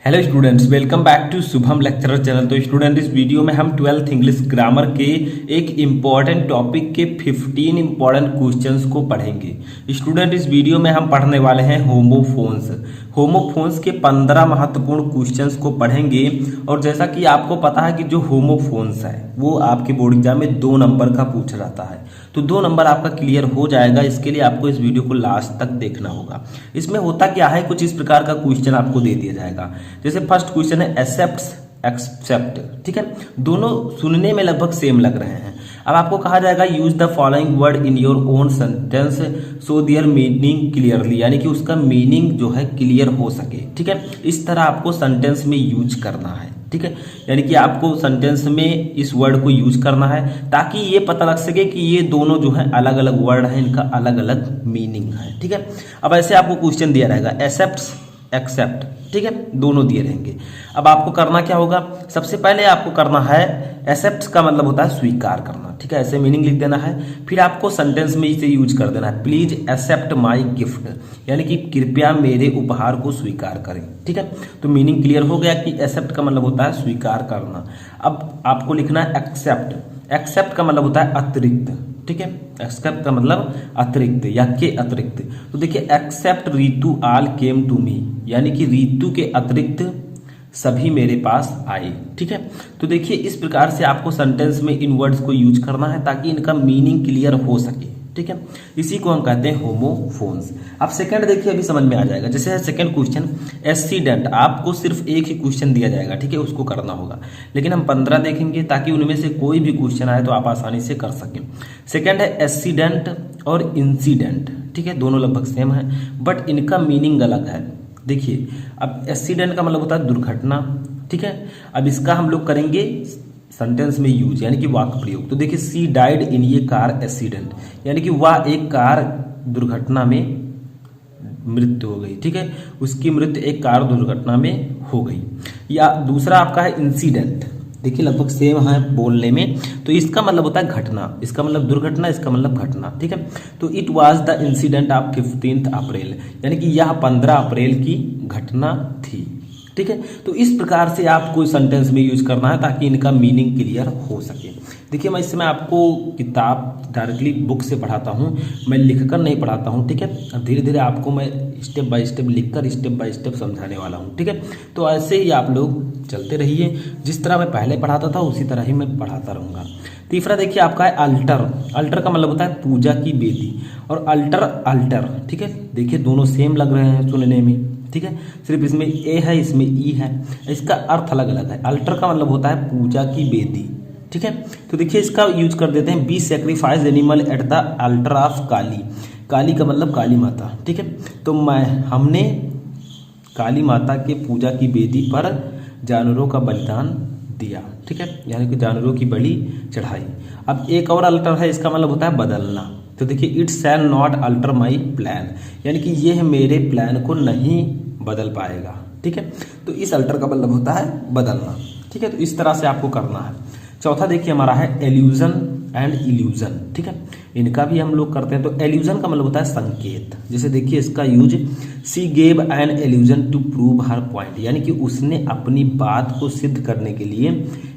Hello students, welcome back to Shubham lecturer channel. तो student, इस video में हम 12th इंग्लिश ग्रामर के एक इम्पॉर्टेंट टॉपिक के 15 इम्पॉर्टेंट क्वेश्चंस को पढ़ेंगे। स्टूडेंट, इस वीडियो में हम पढ़ने वाले हैं होमोफोन्स। होमोफोन्स के 15 महत्वपूर्ण क्वेश्चंस को पढ़ेंगे। और जैसा कि आपको पता है कि जो होमोफोन्स है वो आपके बोर्ड एग्जाम में 2 नंबर का पूछा जाता है, तो 2 नंबर आपका क्लियर हो जाएगा। इसके लिए आपको इस वीडियो को लास्ट तक देखना होगा। इसमें होता क्या है, कुछ इस प्रकार का क्वेश्चन आपको दे दिया जाएगा। जैसे फर्स्ट क्वेश्चन है एक्सेप्ट एक्सेप्ट, ठीक है। दोनों सुनने में लगभग सेम लग रहे हैं। अब आपको कहा जाएगा use the following word in your own sentence so there meaning clearly, यानी कि उसका मीनिंग जो है क्लियर हो सके, ठीक है। इस तरह आपको सेंटेंस में यूज करना है, ठीक है। यानी कि आपको सेंटेंस में इस वर्ड को यूज करना है ताकि ये पता लग सके कि ये दोनों जो है अलग अलग वर्ड है, इनका अलग अलग मीनिंग है, ठीक है। अब ऐसे आपको क्वेश्चन दिया रहेगा एक्सेप्ट एक्सेप्ट, ठीक है, दोनों दिए रहेंगे। अब आपको करना क्या होगा, सबसे पहले आपको करना है एक्सेप्ट का मतलब होता है स्वीकार करना, ठीक है, ऐसे मीनिंग लिख देना है। फिर आपको सेंटेंस में इसे यूज कर देना है, प्लीज एक्सेप्ट माई गिफ्ट, यानी कि कृपया मेरे उपहार को स्वीकार करें, ठीक है। तो मीनिंग क्लियर हो गया कि एक्सेप्ट का मतलब होता है स्वीकार करना। अब आपको लिखना है एक्सेप्ट। एक्सेप्ट का मतलब होता है अतिरिक्त, ठीक है। एक्सेप्ट का मतलब अतिरिक्त या के अतिरिक्त। तो देखिए except Ritu all came to me, यानी कि रीतू के अतिरिक्त सभी मेरे पास आए, ठीक है। तो देखिए इस प्रकार से आपको सेंटेंस में इन वर्ड्स को यूज करना है ताकि इनका मीनिंग क्लियर हो सके, ठीक है। इसी को हम कहते हैं होमोफोन्स। अब सेकंड देखिए, अभी समझ में आ जाएगा। जैसे है सेकंड क्वेश्चन एक्सीडेंट, आपको सिर्फ एक ही क्वेश्चन दिया जाएगा, ठीक है, उसको करना होगा। लेकिन हम 15 देखेंगे ताकि उनमें से कोई भी क्वेश्चन आए तो आप आसानी से कर सकें। सेकंड है एक्सीडेंट और इंसिडेंट, ठीक है, दोनों लगभग सेम है बट इनका मीनिंग अलग है। देखिए अब एक्सीडेंट का मतलब होता है दुर्घटना, ठीक है। अब इसका हम लोग करेंगे सेंटेंस में यूज, यानी कि वाक्य प्रयोग। तो देखिए सी डाइड इन ये कार एक्सीडेंट, यानी कि वह एक कार दुर्घटना में मृत्यु हो गई, ठीक है, उसकी मृत्यु एक कार दुर्घटना में हो गई। या दूसरा आपका है इंसिडेंट, देखिए लगभग सेम है बोलने में। तो इसका मतलब होता है घटना, इसका मतलब दुर्घटना, इसका मतलब घटना, ठीक है। तो it was the incident of 15 अप्रैल, यानी कि यह 15 अप्रैल की घटना थी, ठीक है। तो इस प्रकार से आपको सेंटेंस में यूज करना है ताकि इनका मीनिंग क्लियर हो सके। देखिए मैं इस समय आपको किताब डायरेक्टली बुक से पढ़ाता हूँ, मैं लिखकर नहीं पढ़ाता हूँ, ठीक है। अब धीरे धीरे आपको मैं स्टेप बाय स्टेप लिखकर स्टेप बाय स्टेप समझाने वाला हूँ, ठीक है। तो ऐसे ही आप लोग चलते रहिए, जिस तरह मैं पहले पढ़ाता था उसी तरह ही मैं पढ़ाता रहूँगा। तीसरा देखिए आपका है अल्टर। अल्टर का मतलब होता है पूजा की वेदी, और अल्टर अल्टर, ठीक है। देखिए दोनों सेम लग रहे हैं सुनने में, ठीक है, सिर्फ इसमें ए है इसमें ई है, इसका अर्थ अलग अलग है। अल्टर का मतलब होता है पूजा की वेदी, ठीक है। तो देखिए इसका यूज कर देते हैं, be sacrifice animal at the altar of Kali. Kali का मतलब काली माता, ठीक है। तो हमने काली माता के पूजा की वेदी पर जानवरों का बलिदान दिया, ठीक है, यानी कि जानवरों की बलि चढ़ाई। अब एक और अल्टर है, इसका मतलब होता है बदलना। तो देखिए it shall not alter my plan, यानी कि यह मेरे प्लान को नहीं बदल पाएगा, ठीक है। तो इस अल्टर का मतलब होता है बदलना, ठीक है। तो इस तरह से आपको करना है। चौथा देखिए हमारा है एल्यूजन एंड इल्यूजन, ठीक है, इनका भी हम लोग करते हैं। तो एल्यूजन का मतलब होता है संकेत। जैसे देखिए इसका use, she gave an allusion to prove her point, यानी कि उसने अपनी बात को सिद्ध करने के लिए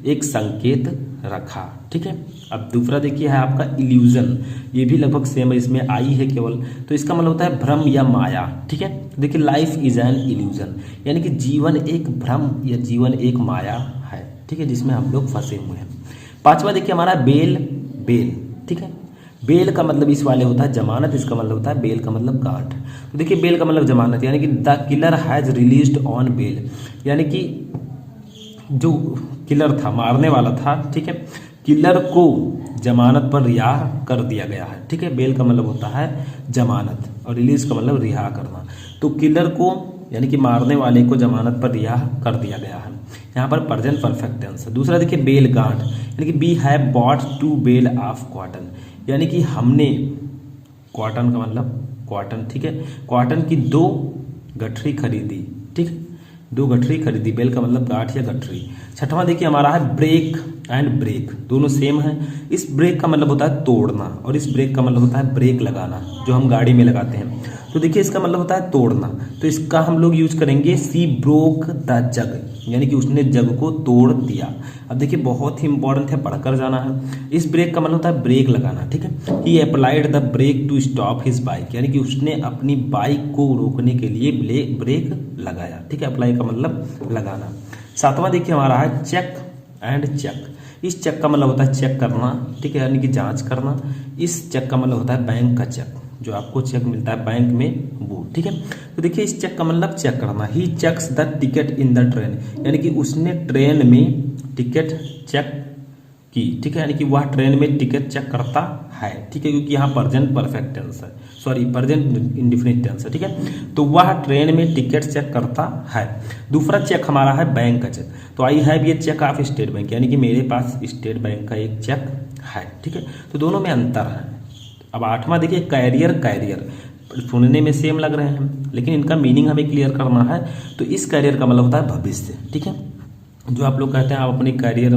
एक संकेत रखा, ठीक है। अब दूसरा देखिए है आपका इल्यूजन, ये भी लगभग सेम है, इसमें आई है केवल। तो इसका मतलब होता है भ्रम या माया, ठीक है। देखिए लाइफ इज एन इल्यूजन, यानी कि जीवन एक भ्रम या जीवन एक माया है, ठीक है, जिसमें हम लोग फंसे हुए हैं। पांचवा देखिए हमारा बेल बेल, ठीक है। बेल का मतलब इस वाले होता है जमानत, इसका मतलब होता है बेल का मतलब गांठ। तो देखिए बेल का मतलब जमानत, यानी कि the killer has released on bail, यानी कि जो किलर था, मारने वाला था, ठीक है, किलर को जमानत पर रिहा कर दिया गया है, ठीक है। बेल का मतलब होता है जमानत और रिलीज का मतलब रिहा करना। तो किलर को यानी कि मारने वाले को जमानत पर रिहा कर दिया गया है, यहाँ पर प्रेजेंट परफेक्ट टेंस है। दूसरा देखिए बेल गांठ, यानी कि we have bought 2 bale of cotton, यानी कि हमने, कॉटन का मतलब कॉटन, ठीक है, कॉटन की 2 गठरी खरीदी, ठीक है, 2 गठरी खरीदी। बेल का मतलब गांठ या गठरी। छठवां देखिए हमारा है ब्रेक एंड ब्रेक दोनों सेम है। इस ब्रेक का मतलब होता है तोड़ना और इस ब्रेक का मतलब होता है ब्रेक लगाना, जो हम गाड़ी में लगाते हैं। तो देखिए इसका मतलब होता है तोड़ना, तो इसका हम लोग यूज करेंगे सी ब्रोक द जग, यानी कि उसने जग को तोड़ दिया। अब देखिए बहुत ही इंपॉर्टेंट है, पढ़कर जाना है। इस ब्रेक का मतलब होता है ब्रेक लगाना, ठीक है। He applied the brake to stop his bike, यानी कि उसने अपनी बाइक को रोकने के लिए ब्रेक लगाया, ठीक है। अप्लाई का मतलब लगाना। सातवां देखिए हमारा है चेक एंड चेक। इस चेक का मतलब होता है चेक करना, ठीक है, यानी कि जांच करना। इस चेक का मतलब होता है बैंक का चेक, जो आपको चेक मिलता है बैंक में वो, ठीक है। तो देखिए इस चेक का मतलब चेक करना। He checks the ticket in the train, यानी कि उसने ट्रेन में टिकट चेक की, ठीक है, यानी कि वह ट्रेन में टिकट चेक करता है, ठीक है, क्योंकि यहाँ प्रेजेंट परफेक्ट टेंस है, सॉरी प्रेजेंट इंडेफिनिट टेंस है, ठीक है। तो वह ट्रेन में टिकट चेक करता है। दूसरा चेक हमारा है बैंक का चेक। तो आई हैव ये चेक ऑफ स्टेट बैंक, यानी कि मेरे पास स्टेट बैंक का एक चेक है, ठीक है। तो दोनों में अंतर है। अब आठवां देखिए कैरियर। कैरियर सुनने में सेम लग रहे हैं, लेकिन इनका मीनिंग हमें क्लियर करना है। तो इस कैरियर का मतलब होता है भविष्य, ठीक है। जो आप लोग कहते हैं आप अपनी कैरियर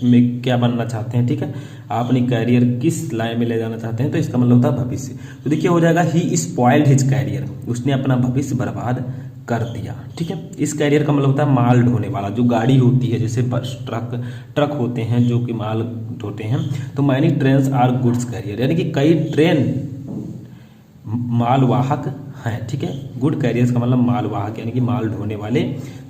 में क्या बनना चाहते हैं, ठीक है, आप अपनी कैरियर किस लाइन में ले जाना चाहते हैं, तो इसका मतलब होता है भविष्य। तो देखिए हो जाएगा ही स्पॉइल्ड हिज कैरियर, उसने अपना भविष्य बर्बाद कर दिया, ठीक है। इस कैरियर का मतलब होता है माल ढोने वाला, जो गाड़ी होती है, जैसे बस ट्रक होते हैं जो कि माल ढोते हैं। तो many trains are goods carrier, यानी कि कई ट्रेन मालवाहक हैं, ठीक है। गुड कैरियर्स का मतलब मालवाहक, यानी कि माल ढोने वाले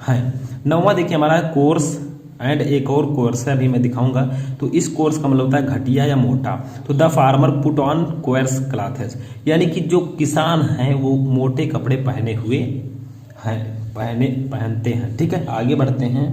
हैं। नौवां देखिए हमारा कोर्स एंड एक और कोर्स है, अभी मैं दिखाऊंगा। तो इस कोर्स का मतलब होता है घटिया या मोटा। तो the farmer put on course clothes, यानी कि जो किसान हैं वो मोटे कपड़े पहने हुए हैं, पहनते हैं, ठीक है। आगे बढ़ते हैं।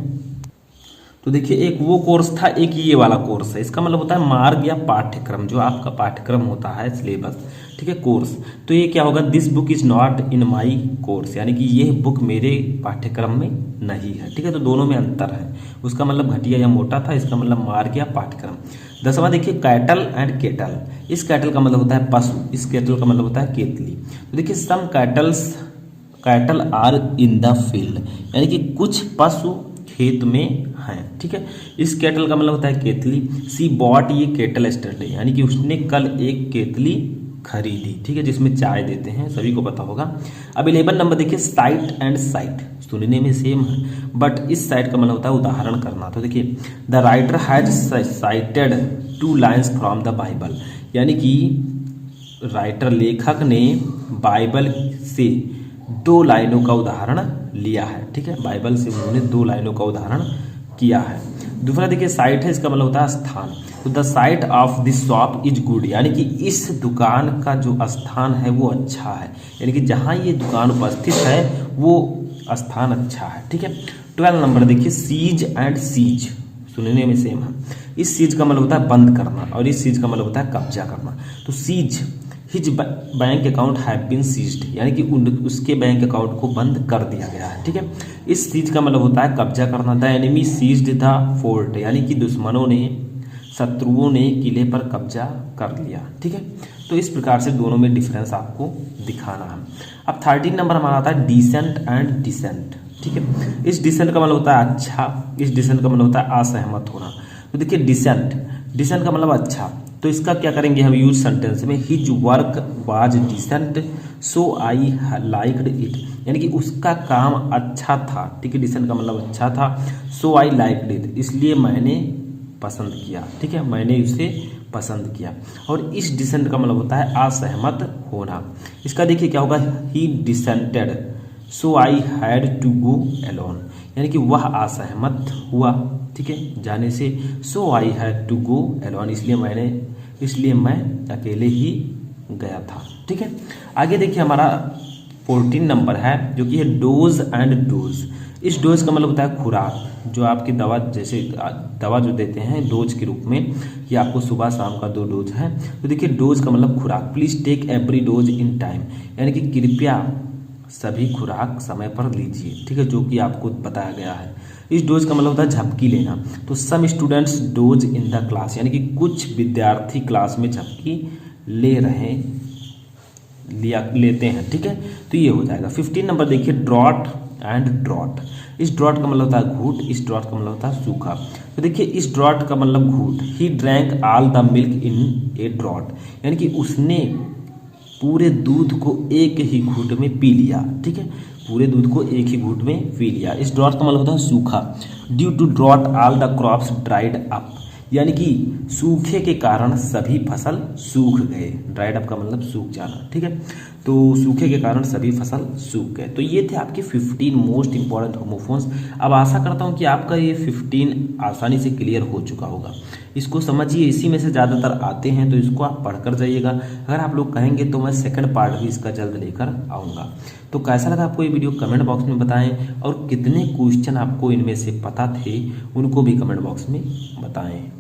तो देखिए एक वो कोर्स था, एक ये वाला कोर्स है। इसका मतलब होता है मार्ग या पाठ्यक्रम, जो आपका पाठ्यक्रम होता है, सिलेबस, ठीक है, कोर्स। तो ये क्या होगा, this book is not in my course, यानी कि ये बुक मेरे पाठ्यक्रम में नहीं है, ठीक है। तो दोनों में अंतर है। उसका मतलब घटिया या मोटा था, इसका मतलब मार्ग या पाठ्यक्रम। 10वां देखिए कैटल एंड केटल। इस कैटल का मतलब होता है पशु, इस केटल का मतलब होता है केतली। तो देखिए some cattle are in the field, यानी कि कुछ पशु खेत में हैं, ठीक है। इस केटल का मतलब होता है केतली। सी बॉट, ये केटल स्टडी, यानी कि उसने कल एक केतली खरीदी, ठीक है, जिसमें चाय देते हैं, सभी को पता होगा। अब 11 नंबर देखिए साइट एंड साइट, सुनने में सेम है, बट इस साइट का मतलब होता है उदाहरण करना। तो देखिए the writer has cited 2 lines from the Bible, यानी कि राइटर लेखक ने बाइबल से 2 लाइनों का उदाहरण लिया है, ठीक है। बाइबल से उन्होंने 2 लाइनों का उदाहरण किया है। दूसरा देखिए साइट है, इसका मतलब होता है स्थान। तो the site of this shop is good, यानी कि इस दुकान का जो स्थान है वो अच्छा है, यानी कि जहाँ ये दुकान उपस्थित है वो स्थान अच्छा है, ठीक है। 12 नंबर देखिए सीज एंड सीज, सुनने में सेम है। इस सीज का मतलब होता है बंद करना और इस सीज का मतलब होता है कब्जा करना। तो seize his bank account have been seized, यानी कि उसके बैंक अकाउंट को बंद कर दिया गया है, ठीक है। इस सीज का मतलब होता है कब्जा करना। The enemy seized the fort, यानी कि शत्रुओं ने किले पर कब्जा कर लिया, ठीक है। तो इस प्रकार से दोनों में डिफरेंस आपको दिखाना है। अब 13 नंबर हमारा आता है डिसेंट एंड डिसेंट, ठीक है। इस डिसेंट का मतलब होता है अच्छा, इस डिसेंट का मतलब होता है असहमत होना। तो देखिए डिसेंट का मतलब अच्छा, तो इसका क्या करेंगे हम यूज सेंटेंस में, his work was decent so I liked it, यानी कि उसका काम अच्छा था, ठीक है। डिसेंट का मतलब अच्छा था, सो आई लाइक्ड इट, इसलिए मैंने पसंद किया, ठीक है, मैंने उसे पसंद किया। और इस डिसेंट का मतलब होता है असहमत होना। इसका देखिए क्या होगा, he dissented so I had to go alone, यानी कि वह असहमत हुआ, ठीक है, जाने से। So I had to go alone, इसलिए मैं अकेले ही गया था, ठीक है। आगे देखिए हमारा 14 नंबर है, जो कि है डोज एंड डोज। इस डोज का मतलब होता है खुराक, जो आपकी दवा, जैसे दवा जो देते हैं डोज के रूप में, कि आपको सुबह शाम का 2 डोज है। तो देखिए डोज का मतलब खुराक। Please take every dose in time, यानी कि कृपया सभी खुराक समय पर लीजिए, ठीक है, जो कि आपको बताया गया है। इस डोज का मतलब होता है झपकी लेना। तो some students doze in the class, यानी कि कुछ विद्यार्थी क्लास में झपकी लेते हैं, ठीक है। तो ये हो जाएगा। 15 नंबर देखिए ड्रॉट एंड ड्रॉट। इस ड्रॉट का मतलब होता है घूट, इस ड्रॉट का मतलब होता है सूखा। तो देखिए इस ड्रॉट का मतलब घूट, he drank all the milk in a draught, यानी कि उसने पूरे दूध को एक ही घूंट में पी लिया। ठीक है, पूरे दूध को एक ही घूंट में पी लिया। इस ड्रॉट का मतलब होता है सूखा। Due to drought all the crops dried up, यानी कि सूखे के कारण सभी फसल सूख गए। ड्राइड अप का मतलब सूख जाना। ठीक है, तो सूखे के कारण सभी फसल सूख गए। तो ये थे आपके 15 मोस्ट इंपॉर्टेंट होमोफोन्स। अब आशा करता हूँ कि आपका ये 15 आसानी से क्लियर हो चुका होगा। इसको समझिए, इसी में से ज़्यादातर आते हैं, तो इसको आप पढ़कर जाइएगा। अगर आप लोग कहेंगे तो मैं सेकंड पार्ट भी इसका जल्द लेकर आऊँगा। तो कैसा लगा आपको ये वीडियो कमेंट बॉक्स में बताएं, और कितने क्वेश्चन आपको इनमें से पता थे उनको भी कमेंट बॉक्स में बताएं।